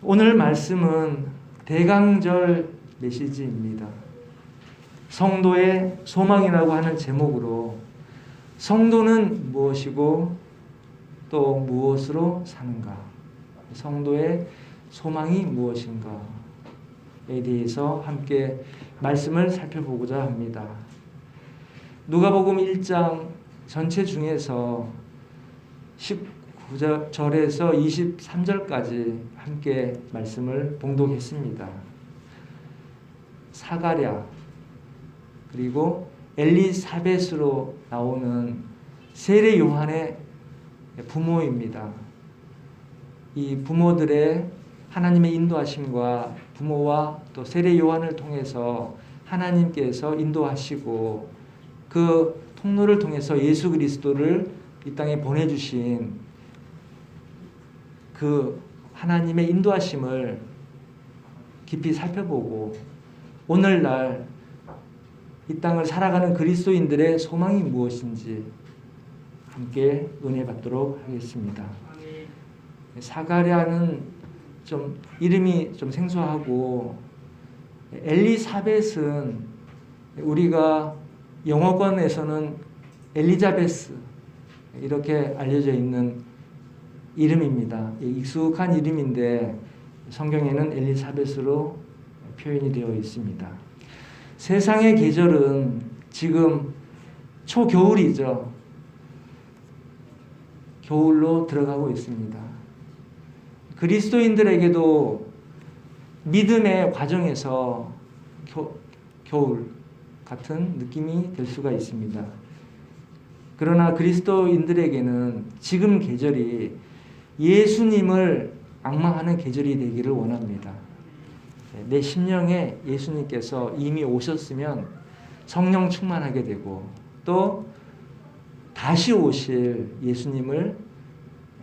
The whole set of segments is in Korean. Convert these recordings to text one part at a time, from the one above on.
오늘 말씀은 대강절 메시지입니다. 성도의 소망이라고 하는 제목으로 성도는 무엇이고 또 무엇으로 사는가? 성도의 소망이 무엇인가에 대해서 함께 말씀을 살펴보고자 합니다. 누가복음 1장 전체 중에서 19절에서 23절까지 함께 말씀을 봉독했습니다. 사가랴 그리고 엘리사벳으로 나오는 세례 요한의 부모입니다. 이 부모들의 하나님의 인도하심과 부모와 또 세례 요한을 통해서 하나님께서 인도하시고 그 통로를 통해서 예수 그리스도를 이 땅에 보내주신 그 하나님의 인도하심을 깊이 살펴보고 오늘날 이 땅을 살아가는 그리스도인들의 소망이 무엇인지 함께 은혜 받도록 하겠습니다. 사가랴는 좀 이름이 좀 생소하고 엘리사벳은 우리가 영어권에서는 엘리자베스 이렇게 알려져 있는 이름입니다. 익숙한 이름인데 성경에는 엘리사벳으로 표현이 되어 있습니다. 세상의 계절은 지금 초겨울이죠. 겨울로 들어가고 있습니다. 그리스도인들에게도 믿음의 과정에서 겨울 같은 느낌이 될 수가 있습니다. 그러나 그리스도인들에게는 지금 계절이 예수님을 앙망하는 계절이 되기를 원합니다. 내 심령에 예수님께서 이미 오셨으면 성령 충만하게 되고 또 다시 오실 예수님을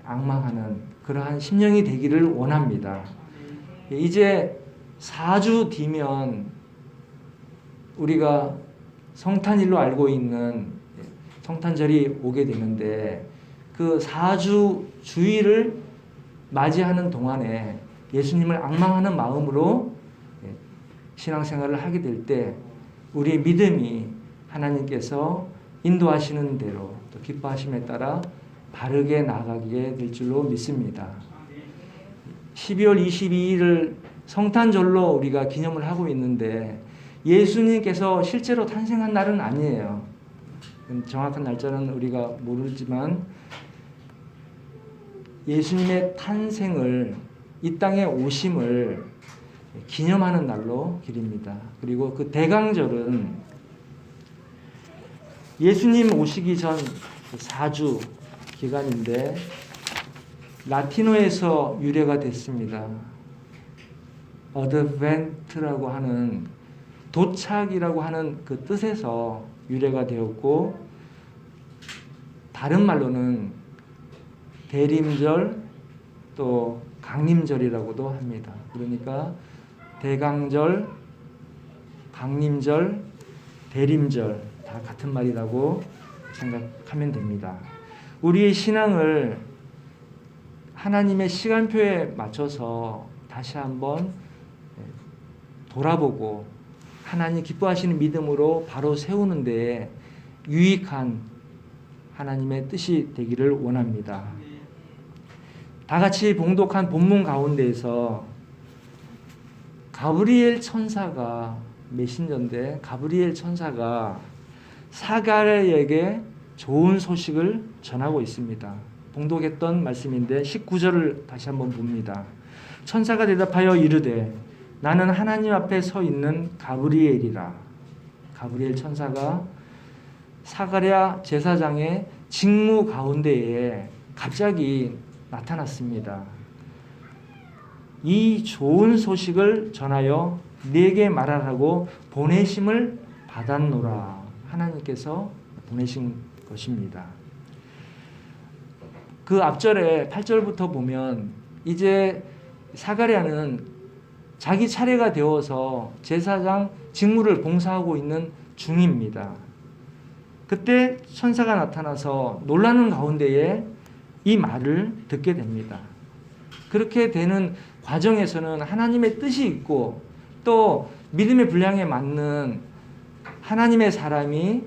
앙망하는 그러한 심령이 되기를 원합니다. 이제 4주 뒤면 우리가 성탄일로 알고 있는 성탄절이 오게 되는데 그 4주 주일을 맞이하는 동안에 예수님을 앙망하는 마음으로 신앙생활을 하게 될 때 우리의 믿음이 하나님께서 인도하시는 대로 또 기뻐하심에 따라 바르게 나아가게 될 줄로 믿습니다. 12월 22일을 성탄절로 우리가 기념을 하고 있는데 예수님께서 실제로 탄생한 날은 아니에요. 정확한 날짜는 우리가 모르지만 예수님의 탄생을 이 땅에 오심을 기념하는 날로 기립니다. 그리고 그 대강절은 예수님 오시기 전 4주 기간인데 라틴어에서 유래가 됐습니다. 어드벤트라고 하는 도착이라고 하는 그 뜻에서 유래가 되었고 다른 말로는 대림절 또 강림절이라고도 합니다. 그러니까 대강절, 강림절, 대림절 다 같은 말이라고 생각하면 됩니다. 우리의 신앙을 하나님의 시간표에 맞춰서 다시 한번 돌아보고 하나님 기뻐하시는 믿음으로 바로 세우는 데에 유익한 하나님의 뜻이 되기를 원합니다. 다 같이 봉독한 본문 가운데에서 가브리엘 천사가 메신저인데 가브리엘 천사가 사가랴에게 좋은 소식을 전하고 있습니다. 봉독했던 말씀인데 19절을 다시 한번 봅니다. 천사가 대답하여 이르되 나는 하나님 앞에 서 있는 가브리엘이라. 가브리엘 천사가 사가랴 제사장의 직무 가운데에 갑자기 나타났습니다. 이 좋은 소식을 전하여 네게 말하라고 보내심을 받았노라. 하나님께서 보내신 것입니다. 그 앞절에 8절부터 보면 이제 사가랴는 자기 차례가 되어서 제사장 직무를 봉사하고 있는 중입니다. 그때 천사가 나타나서 놀라는 가운데에 이 말을 듣게 됩니다. 그렇게 되는 과정에서는 하나님의 뜻이 있고 또 믿음의 분량에 맞는 하나님의 사람이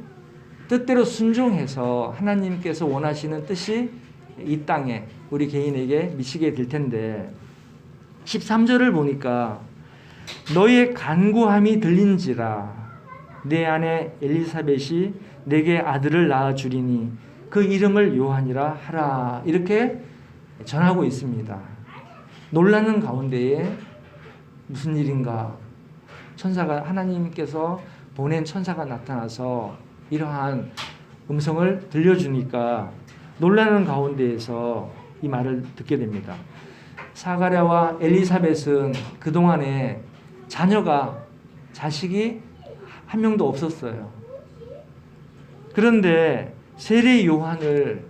뜻대로 순종해서 하나님께서 원하시는 뜻이 이 땅에 우리 개인에게 미치게 될 텐데 13절을 보니까 너의 간구함이 들린지라 내 아내 엘리사벳이 내게 아들을 낳아 주리니 그 이름을 요한이라 하라 이렇게 전하고 있습니다. 놀라는 가운데에 무슨 일인가 천사가 하나님께서 보낸 천사가 나타나서 이러한 음성을 들려주니까 놀라는 가운데에서 이 말을 듣게 됩니다. 사가랴와 엘리사벳은 그동안에 자식이 한 명도 없었어요. 그런데 세례 요한을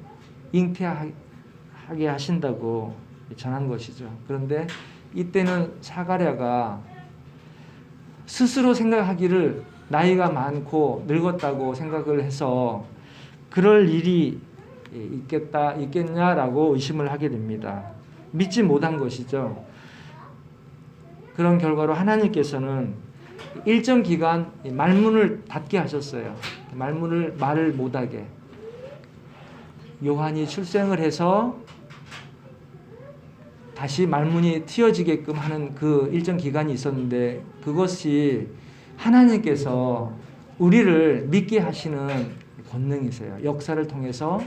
잉태하게 하신다고 전한 것이죠. 그런데 이때는 사가랴가 스스로 생각하기를 나이가 많고 늙었다고 생각을 해서 그럴 일이 있겠냐라고 의심을 하게 됩니다. 믿지 못한 것이죠. 그런 결과로 하나님께서는 일정 기간 말문을 닫게 하셨어요. 말을 못하게. 요한이 출생을 해서 다시 말문이 트여지게끔 하는 그 일정 기간이 있었는데 그것이 하나님께서 우리를 믿게 하시는 권능이세요. 역사를 통해서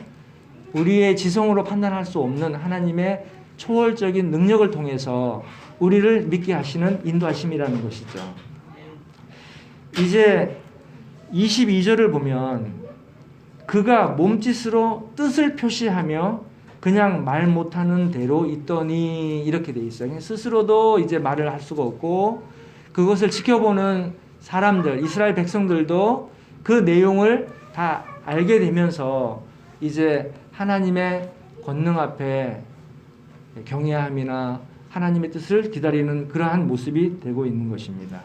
우리의 지성으로 판단할 수 없는 하나님의 초월적인 능력을 통해서 우리를 믿게 하시는 인도하심이라는 것이죠. 이제 22절을 보면 그가 몸짓으로 뜻을 표시하며 그냥 말 못하는 대로 있더니 이렇게 돼 있어요. 스스로도 이제 말을 할 수가 없고 그것을 지켜보는 사람들, 이스라엘 백성들도 그 내용을 다 알게 되면서 이제 하나님의 권능 앞에 경외함이나 하나님의 뜻을 기다리는 그러한 모습이 되고 있는 것입니다.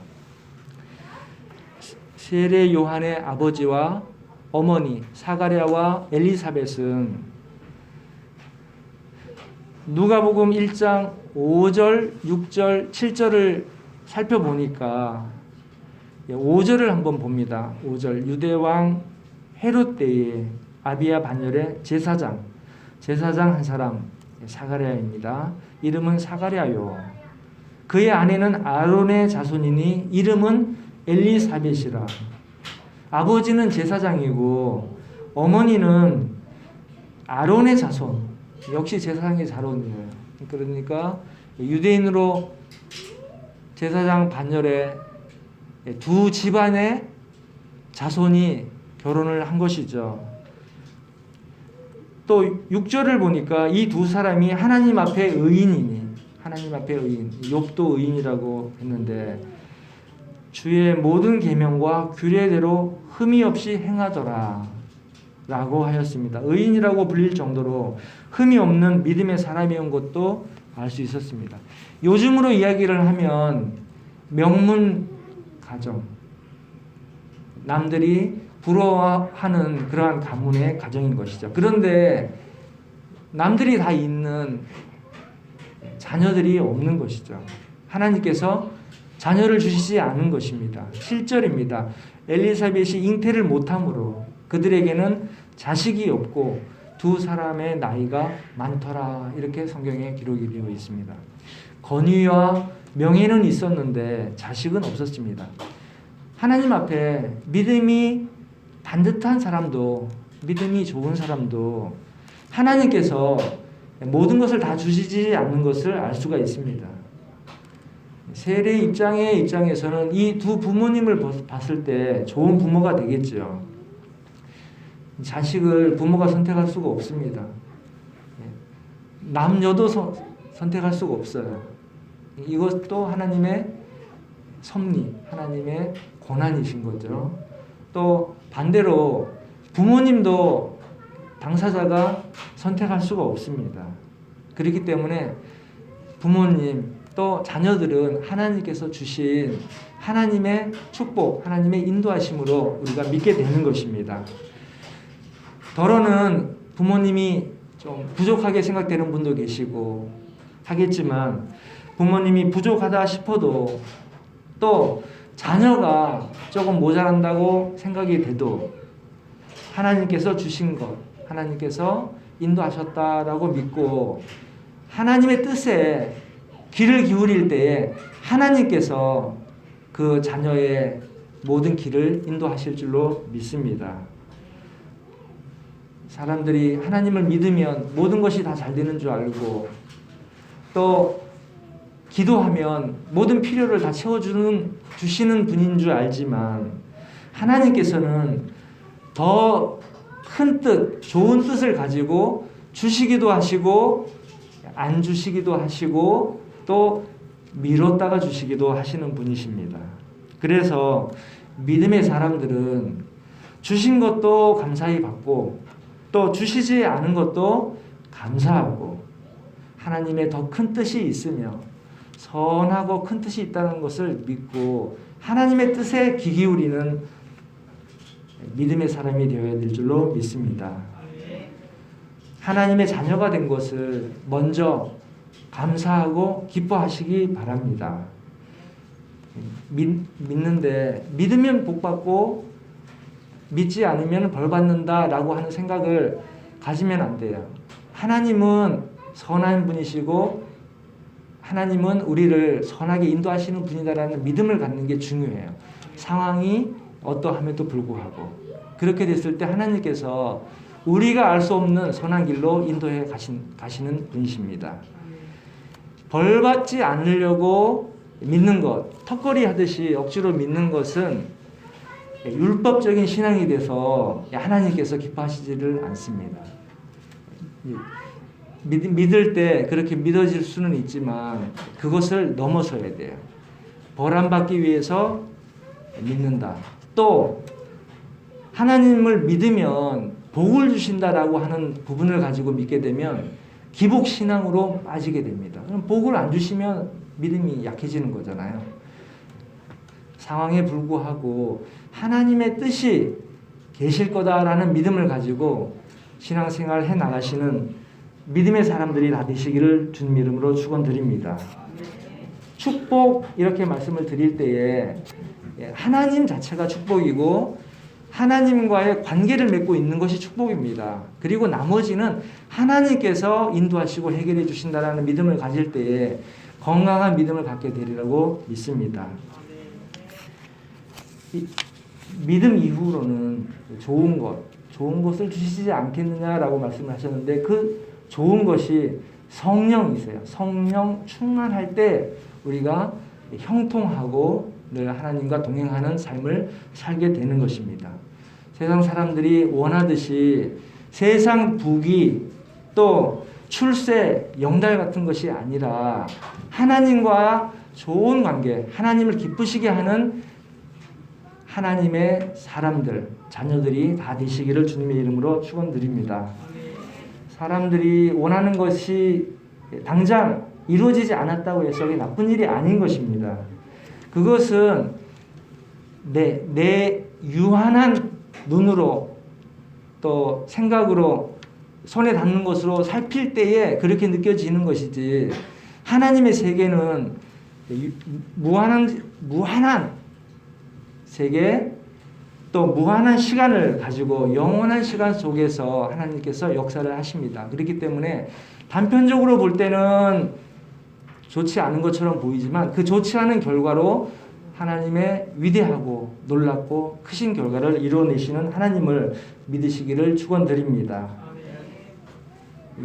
세례 요한의 아버지와 어머니 사가랴와 엘리사벳은 누가복음 1장 5절, 6절, 7절을 살펴보니까 5절을 한번 봅니다. 5절 유대왕 헤롯 때에 아비야 반열의 제사장 한 사람 사가랴입니다. 이름은 사가랴요. 그의 아내는 아론의 자손이니 이름은 엘리사벳이라. 아버지는 제사장이고 어머니는 아론의 자손. 역시 제사장의 자손이에요. 그러니까 유대인으로 제사장 반열에 두 집안의 자손이 결혼을 한 것이죠. 또 6절을 보니까 이 두 사람이 하나님 앞에 의인이니 하나님 앞에 의인 욥도 의인이라고 했는데 주의 모든 계명과 규례대로 흠이 없이 행하더라 라고 하였습니다. 의인이라고 불릴 정도로 흠이 없는 믿음의 사람이온 것도 알 수 있었습니다. 요즘으로 이야기를 하면 명문 가정, 남들이 부러워하는 그러한 가문의 가정인 것이죠. 그런데 남들이 다 있는 자녀들이 없는 것이죠. 하나님께서 자녀를 주시지 않은 것입니다. 7절입니다. 엘리사벳이 잉태를 못함으로 그들에게는 자식이 없고 두 사람의 나이가 많더라. 이렇게 성경에 기록이 되어 있습니다. 권위와 명예는 있었는데 자식은 없었습니다. 하나님 앞에 믿음이 반듯한 사람도 믿음이 좋은 사람도 하나님께서 모든 것을 다 주시지 않는 것을 알 수가 있습니다. 세례 입장에서는 이 두 부모님을 봤을 때 좋은 부모가 되겠죠. 자식을 부모가 선택할 수가 없습니다. 남녀도 선택할 수가 없어요. 이것도 하나님의 섭리, 하나님의 권한이신 거죠. 또 반대로 부모님도 당사자가 선택할 수가 없습니다. 그렇기 때문에 부모님 또 자녀들은 하나님께서 주신 하나님의 축복, 하나님의 인도하심으로 우리가 믿게 되는 것입니다. 더러는 부모님이 좀 부족하게 생각되는 분도 계시고 하겠지만 부모님이 부족하다 싶어도 또 자녀가 조금 모자란다고 생각이 돼도 하나님께서 주신 것, 하나님께서 인도하셨다라고 믿고 하나님의 뜻에 귀를 기울일 때에 하나님께서 그 자녀의 모든 길을 인도하실 줄로 믿습니다. 사람들이 하나님을 믿으면 모든 것이 다 잘 되는 줄 알고 또 기도하면 모든 필요를 다 주시는 분인 줄 알지만 하나님께서는 더 큰 뜻, 좋은 뜻을 가지고 주시기도 하시고 안 주시기도 하시고 또 미뤘다가 주시기도 하시는 분이십니다. 그래서 믿음의 사람들은 주신 것도 감사히 받고 또 주시지 않은 것도 감사하고 하나님의 더 큰 뜻이 있으며 선하고 큰 뜻이 있다는 것을 믿고 하나님의 뜻에 귀 기울이는 믿음의 사람이 되어야 될 줄로 믿습니다. 하나님의 자녀가 된 것을 먼저 감사하고 기뻐하시기 바랍니다. 믿는데 믿으면 복받고 믿지 않으면 벌받는다라고 하는 생각을 가지면 안 돼요. 하나님은 선한 분이시고 하나님은 우리를 선하게 인도하시는 분이다라는 믿음을 갖는 게 중요해요. 상황이 어떠함에도 불구하고 그렇게 됐을 때 하나님께서 우리가 알 수 없는 선한 길로 인도해 가시는 분이십니다. 벌받지 않으려고 믿는 것, 턱걸이 하듯이 억지로 믿는 것은 율법적인 신앙이 돼서 하나님께서 기뻐하시지를 않습니다. 믿을 때 그렇게 믿어질 수는 있지만 그것을 넘어서야 돼요. 벌 안 받기 위해서 믿는다. 또 하나님을 믿으면 복을 주신다라고 하는 부분을 가지고 믿게 되면 기복신앙으로 빠지게 됩니다. 그럼 복을 안 주시면 믿음이 약해지는 거잖아요. 상황에 불구하고 하나님의 뜻이 계실 거다라는 믿음을 가지고 신앙생활 해 나가시는 믿음의 사람들이 다 되시기를 주님 이름으로 축원드립니다. 축복 이렇게 말씀을 드릴 때에 하나님 자체가 축복이고 하나님과의 관계를 맺고 있는 것이 축복입니다. 그리고 나머지는 하나님께서 인도하시고 해결해 주신다라는 믿음을 가질 때에 건강한 믿음을 갖게 되리라고 믿습니다. 믿음 이후로는 좋은 것을 주시지 않겠느냐라고 말씀을 하셨는데 그 좋은 것이 성령이세요. 성령 충만할 때 우리가 형통하고 늘 하나님과 동행하는 삶을 살게 되는 것입니다. 세상 사람들이 원하듯이 세상 부귀 또 출세, 영달 같은 것이 아니라 하나님과 좋은 관계, 하나님을 기쁘시게 하는 하나님의 사람들, 자녀들이 다 되시기를 주님의 이름으로 축원드립니다. 사람들이 원하는 것이 당장 이루어지지 않았다고 해서 나쁜 일이 아닌 것입니다. 그것은 내 유한한 눈으로 또 생각으로 손에 닿는 것으로 살필 때에 그렇게 느껴지는 것이지 하나님의 세계는 무한한 세계 또 무한한 시간을 가지고 영원한 시간 속에서 하나님께서 역사를 하십니다. 그렇기 때문에 단편적으로 볼 때는 좋지 않은 것처럼 보이지만 그 좋지 않은 결과로 하나님의 위대하고 놀랍고 크신 결과를 이루어내시는 하나님을 믿으시기를 축원드립니다.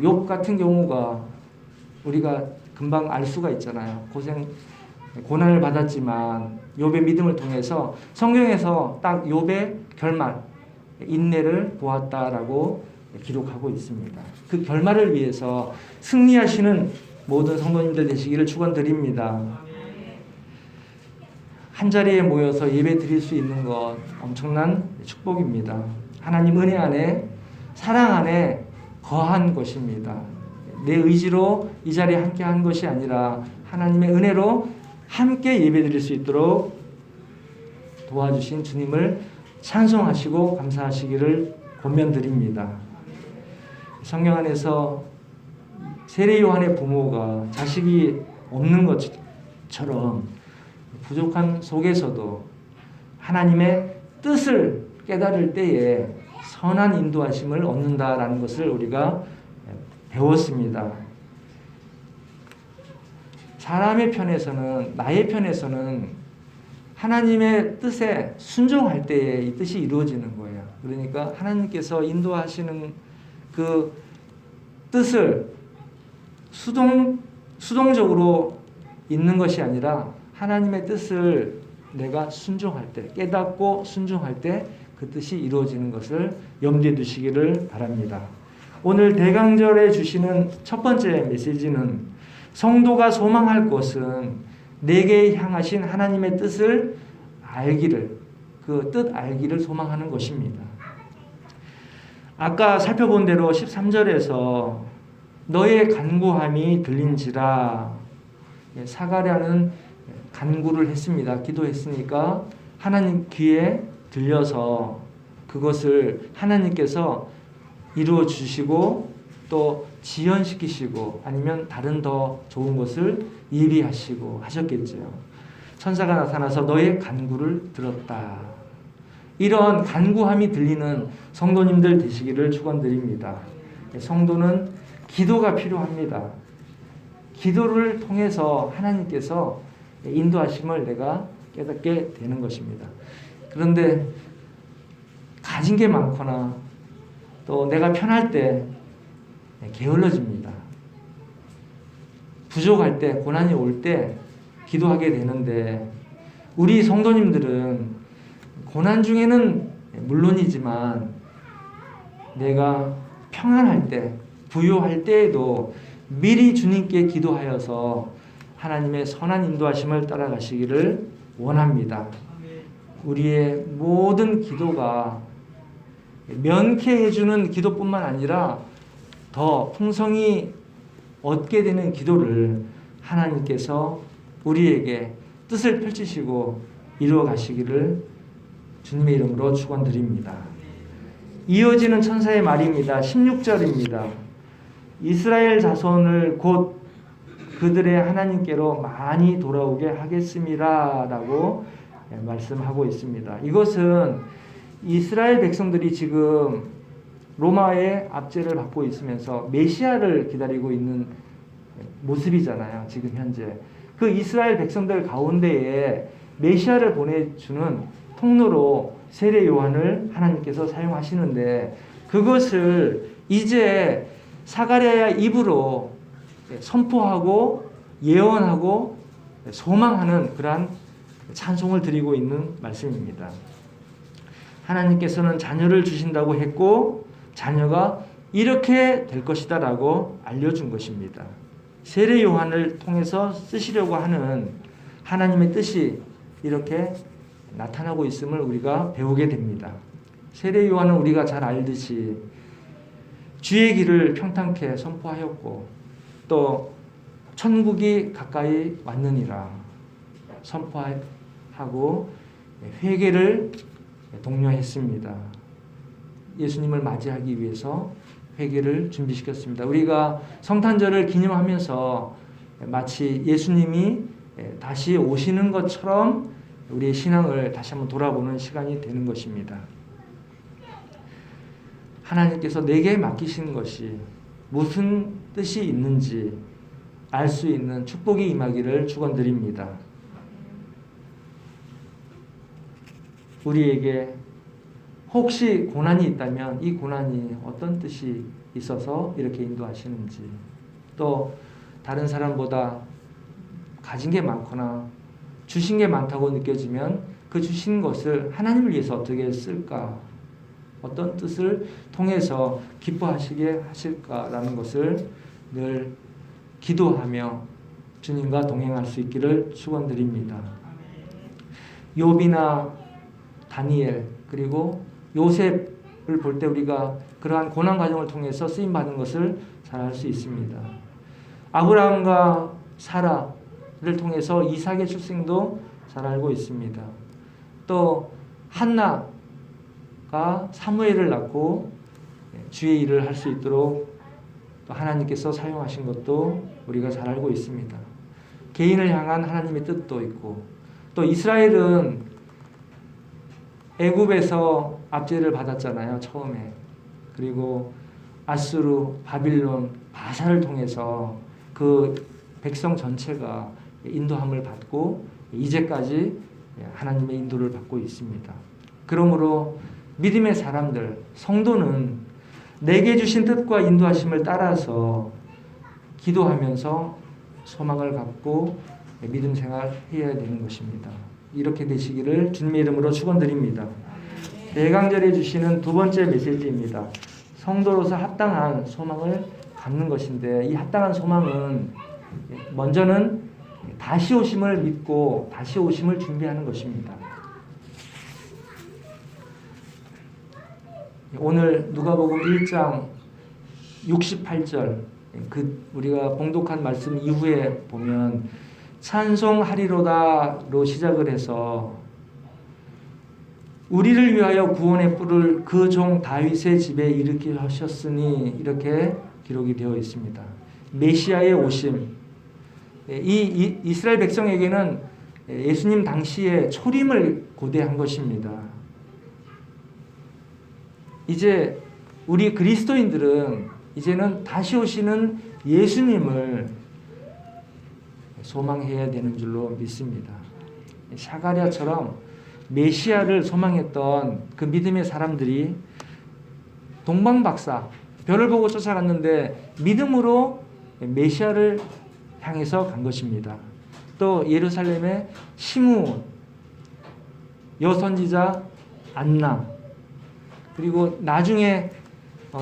욥 같은 경우가 우리가 금방 알 수가 있잖아요. 고난을 받았지만 욥의 믿음을 통해서 성경에서 딱 욥의 결말, 인내를 보았다라고 기록하고 있습니다. 그 결말을 위해서 승리하시는 모든 성도님들 되시기를 축원드립니다. 한 자리에 모여서 예배 드릴 수 있는 것 엄청난 축복입니다. 하나님 은혜 안에 사랑 안에 거한 것입니다. 내 의지로 이 자리에 함께 한 것이 아니라 하나님의 은혜로 함께 예배 드릴 수 있도록 도와주신 주님을 찬송하시고 감사하시기를 권면드립니다. 성경 안에서 세례 요한의 부모가 자식이 없는 것처럼 부족한 속에서도 하나님의 뜻을 깨달을 때에 선한 인도하심을 얻는다라는 것을 우리가 배웠습니다. 사람의 편에서는, 나의 편에서는 하나님의 뜻에 순종할 때에 이 뜻이 이루어지는 거예요. 그러니까 하나님께서 인도하시는 그 뜻을 수동적으로 있는 것이 아니라 하나님의 뜻을 내가 순종할 때, 깨닫고 순종할 때 그 뜻이 이루어지는 것을 염두에 두시기를 바랍니다. 오늘 대강절에 주시는 첫 번째 메시지는 성도가 소망할 것은 내게 향하신 하나님의 뜻을 알기를, 그 뜻 알기를 소망하는 것입니다. 아까 살펴본 대로 13절에서 너의 간구함이 들린지라, 사가랴는 간구를 했습니다. 기도했으니까 하나님 귀에 들려서 그것을 하나님께서 이루어 주시고 또 지연시키시고 아니면 다른 더 좋은 것을 예비하시고 하셨겠죠. 천사가 나타나서 너의 간구를 들었다. 이런 간구함이 들리는 성도님들 되시기를 축원드립니다. 성도는 기도가 필요합니다. 기도를 통해서 하나님께서 인도하심을 내가 깨닫게 되는 것입니다. 그런데 가진 게 많거나 또 내가 편할 때 게을러집니다. 부족할 때, 고난이 올 때 기도하게 되는데, 우리 성도님들은 고난 중에는 물론이지만 내가 평안할 때, 부유할 때에도 미리 주님께 기도하여서 하나님의 선한 인도하심을 따라가시기를 원합니다. 우리의 모든 기도가 면케해주는 기도뿐만 아니라 더 풍성히 얻게 되는 기도를 하나님께서 우리에게 뜻을 펼치시고 이루어 가시기를 주님의 이름으로 축원드립니다. 이어지는 천사의 말입니다. 16절입니다. 이스라엘 자손을 곧 그들의 하나님께로 많이 돌아오게 하겠습니다 라고 말씀하고 있습니다. 이것은 이스라엘 백성들이 지금 로마의 압제를 받고 있으면서 메시아를 기다리고 있는 모습이잖아요. 지금 현재 그 이스라엘 백성들 가운데에 메시아를 보내주는 통로로 세례 요한을 하나님께서 사용하시는데, 그것을 이제 사가랴의 입으로 선포하고 예언하고 소망하는 그러한 찬송을 드리고 있는 말씀입니다. 하나님께서는 자녀를 주신다고 했고 자녀가 이렇게 될 것이다 라고 알려준 것입니다. 세례 요한을 통해서 쓰시려고 하는 하나님의 뜻이 이렇게 나타나고 있음을 우리가 배우게 됩니다. 세례 요한은 우리가 잘 알듯이 주의 길을 평탄케 선포하였고 또 천국이 가까이 왔느니라 선포하고 회개를 독려했습니다. 예수님을 맞이하기 위해서 회개를 준비시켰습니다. 우리가 성탄절을 기념하면서 마치 예수님이 다시 오시는 것처럼 우리의 신앙을 다시 한번 돌아보는 시간이 되는 것입니다. 하나님께서 내게 맡기신 것이 무슨 뜻이 있는지 알 수 있는 축복이 임하기를 축원드립니다. 우리에게 혹시 고난이 있다면 이 고난이 어떤 뜻이 있어서 이렇게 인도하시는지, 또 다른 사람보다 가진 게 많거나 주신 게 많다고 느껴지면 그 주신 것을 하나님을 위해서 어떻게 쓸까, 어떤 뜻을 통해서 기뻐하시게 하실까라는 것을 늘 기도하며 주님과 동행할 수 있기를 축원드립니다. 욥이나 다니엘 그리고 요셉을 볼 때 우리가 그러한 고난 과정을 통해서 쓰임 받은 것을 잘 알 수 있습니다. 아브라함과 사라를 통해서 이삭의 출생도 잘 알고 있습니다. 또 한나가 사무엘을 낳고 주의 일을 할 수 있도록 또 하나님께서 사용하신 것도 우리가 잘 알고 있습니다. 개인을 향한 하나님의 뜻도 있고, 또 이스라엘은 애굽에서 압제를 받았잖아요, 처음에. 그리고 아수르, 바빌론, 바사를 통해서 그 백성 전체가 인도함을 받고 이제까지 하나님의 인도를 받고 있습니다. 그러므로 믿음의 사람들, 성도는 내게 주신 뜻과 인도하심을 따라서 기도하면서 소망을 갖고 믿음 생활 해야 되는 것입니다. 이렇게 되시기를 주님의 이름으로 축원드립니다. 대강절에 주시는 두 번째 메시지입니다. 성도로서 합당한 소망을 갖는 것인데, 이 합당한 소망은 먼저는 다시 오심을 믿고 다시 오심을 준비하는 것입니다. 오늘 누가복음 1장 68절 우리가 봉독한 말씀 이후에 보면 찬송하리로다로 시작을 해서 우리를 위하여 구원의 뿔을 그 종 다윗의 집에 일으키셨으니 이렇게 기록이 되어 있습니다. 메시아의 오심, 이 이스라엘 백성에게는 예수님 당시에 초림을 고대한 것입니다. 이제 우리 그리스도인들은 이제는 다시 오시는 예수님을 소망해야 되는 줄로 믿습니다. 사가랴처럼 메시아를 소망했던 그 믿음의 사람들이 동방박사, 별을 보고 쫓아갔는데 믿음으로 메시아를 향해서 간 것입니다. 또 예루살렘의 시므온, 여선지자 안나, 그리고 나중에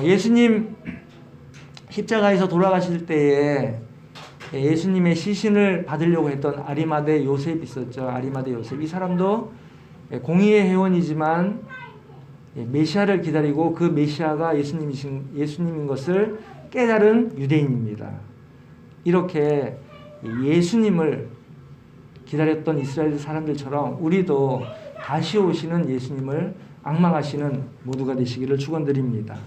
예수님 십자가에서 돌아가실 때에 예수님의 시신을 받으려고 했던 아리마대 요셉 있었죠. 아리마대 요셉. 이 사람도 공의의 회원이지만 메시아를 기다리고 그 메시아가 예수님인 것을 깨달은 유대인입니다. 이렇게 예수님을 기다렸던 이스라엘 사람들처럼 우리도 다시 오시는 예수님을 앙망하시는 모두가 되시기를 축원드립니다.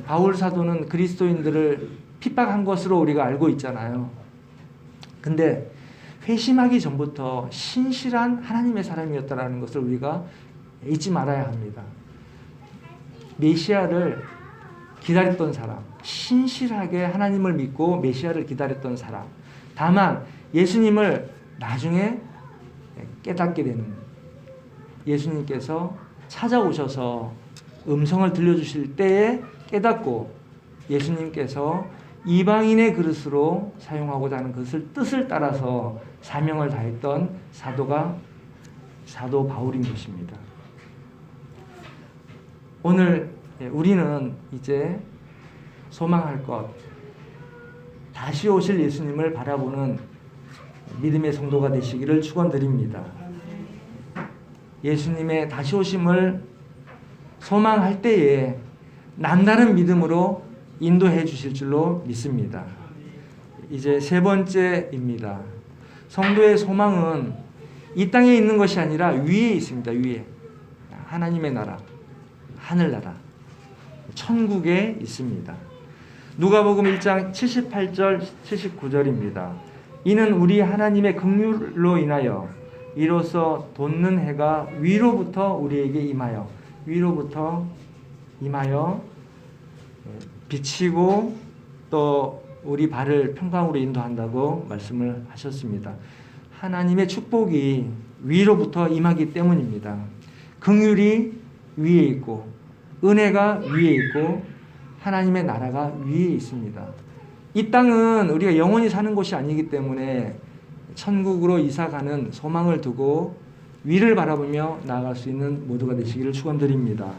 바울 사도는 그리스도인들을 핍박한 것으로 우리가 알고 있잖아요. 근데 회심하기 전부터 신실한 하나님의 사람이었다는 것을 우리가 잊지 말아야 합니다. 메시아를 기다렸던 사람, 신실하게 하나님을 믿고 메시아를 기다렸던 사람, 다만 예수님을 나중에 깨닫게 되는, 예수님께서 찾아오셔서 음성을 들려주실 때에 깨닫고 예수님께서 이방인의 그릇으로 사용하고자 하는 것을 뜻을 따라서 사명을 다했던 사도가 사도 바울인 것입니다. 오늘 우리는 이제 소망할 것, 다시 오실 예수님을 바라보는 믿음의 성도가 되시기를 축원드립니다. 예수님의 다시 오심을 소망할 때에 남다른 믿음으로 인도해 주실 줄로 믿습니다. 이제 세 번째입니다. 성도의 소망은 이 땅에 있는 것이 아니라 위에 있습니다. 위에. 하나님의 나라, 하늘나라, 천국에 있습니다. 누가복음 1장 78절 79절입니다. 이는 우리 하나님의 긍휼로 인하여 이로써 돋는 해가 위로부터 우리에게 위로부터 임하여 비치고 또 우리 발을 평강으로 인도한다고 말씀을 하셨습니다. 하나님의 축복이 위로부터 임하기 때문입니다. 긍휼이 위에 있고 은혜가 위에 있고 하나님의 나라가 위에 있습니다. 이 땅은 우리가 영원히 사는 곳이 아니기 때문에 천국으로 이사가는 소망을 두고 위를 바라보며 나아갈 수 있는 모두가 되시기를 축원드립니다.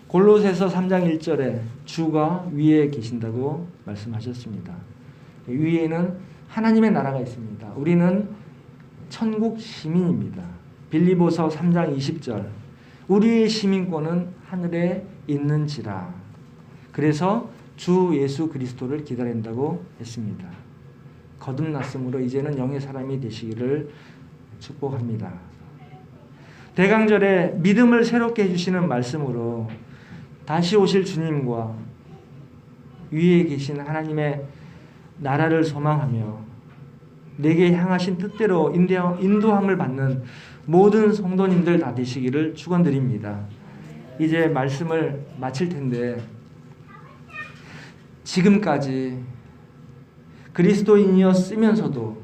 골로새서 3장 1절에 주가 위에 계신다고 말씀하셨습니다. 위에는 하나님의 나라가 있습니다. 우리는 천국 시민입니다. 빌립보서 3장 20절 우리의 시민권은 하늘에 있는지라. 그래서 주 예수 그리스도를 기다린다고 했습니다. 거듭났으므로 이제는 영의 사람이 되시기를 축복합니다. 대강절에 믿음을 새롭게 해주시는 말씀으로 다시 오실 주님과 위에 계신 하나님의 나라를 소망하며 내게 향하신 뜻대로 인도함을 받는 모든 성도님들 다 되시기를 축원드립니다. 이제 말씀을 마칠 텐데, 지금까지 그리스도인이었으면서도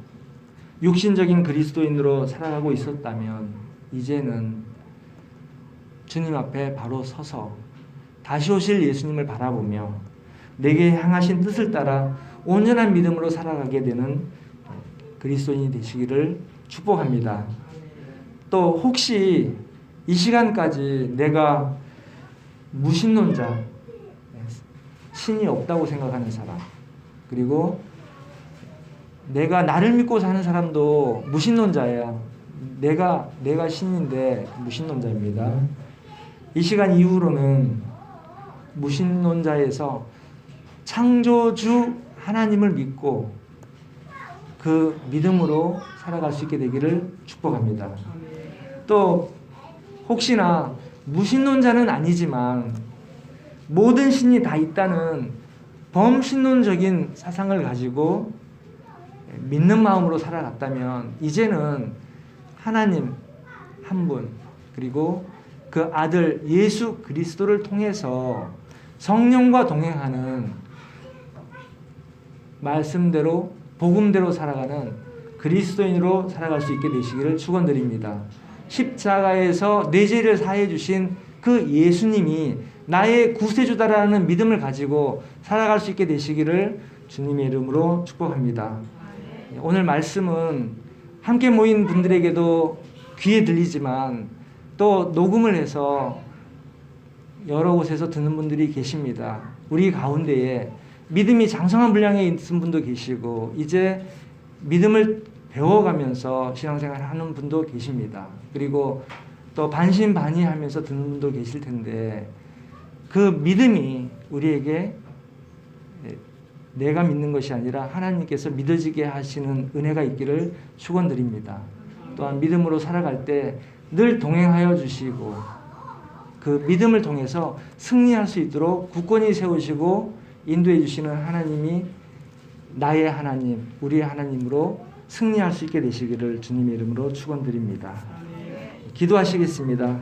육신적인 그리스도인으로 살아가고 있었다면 이제는 주님 앞에 바로 서서 다시 오실 예수님을 바라보며 내게 향하신 뜻을 따라 온전한 믿음으로 살아가게 되는 그리스도인이 되시기를 축복합니다. 또 혹시 이 시간까지 내가 무신론자, 신이 없다고 생각하는 사람, 그리고 내가 나를 믿고 사는 사람도 무신론자예요. 내가 신인데 무신론자입니다. 이 시간 이후로는 무신론자에서 창조주 하나님을 믿고 그 믿음으로 살아갈 수 있게 되기를 축복합니다. 또 혹시나 무신론자는 아니지만 모든 신이 다 있다는 범신론적인 사상을 가지고 믿는 마음으로 살아갔다면 이제는 하나님 한 분, 그리고 그 아들 예수 그리스도를 통해서 성령과 동행하는 말씀대로 복음대로 살아가는 그리스도인으로 살아갈 수 있게 되시기를 축원드립니다. 십자가에서 내 죄를 사해 주신 그 예수님이 나의 구세주다라는 믿음을 가지고 살아갈 수 있게 되시기를 주님의 이름으로 축복합니다. 오늘 말씀은 함께 모인 분들에게도 귀에 들리지만 또 녹음을 해서 여러 곳에서 듣는 분들이 계십니다. 우리 가운데에 믿음이 장성한 분량에 있는 분도 계시고 이제 믿음을 배워가면서 신앙생활을 하는 분도 계십니다. 그리고 또 반신반의하면서 듣는 분도 계실 텐데 그 믿음이 우리에게 내가 믿는 것이 아니라 하나님께서 믿어지게 하시는 은혜가 있기를 축원드립니다. 또한 믿음으로 살아갈 때 늘 동행하여 주시고 그 믿음을 통해서 승리할 수 있도록 굳건히 세우시고 인도해 주시는 하나님이 나의 하나님, 우리의 하나님으로 승리할 수 있게 되시기를 주님의 이름으로 축원드립니다. 기도하시겠습니다.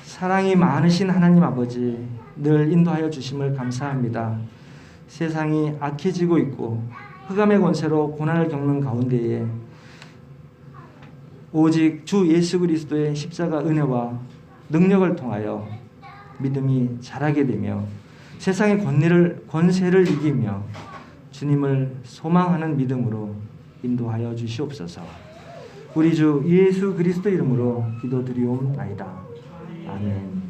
사랑이 많으신 하나님 아버지, 늘 인도하여 주심을 감사합니다. 세상이 악해지고 있고 흑암의 권세로 고난을 겪는 가운데에 오직 주 예수 그리스도의 십자가 은혜와 능력을 통하여 믿음이 자라게 되며 세상의 권세를 이기며 주님을 소망하는 믿음으로 인도하여 주시옵소서. 우리 주 예수 그리스도 이름으로 기도드리옵나이다. 아멘.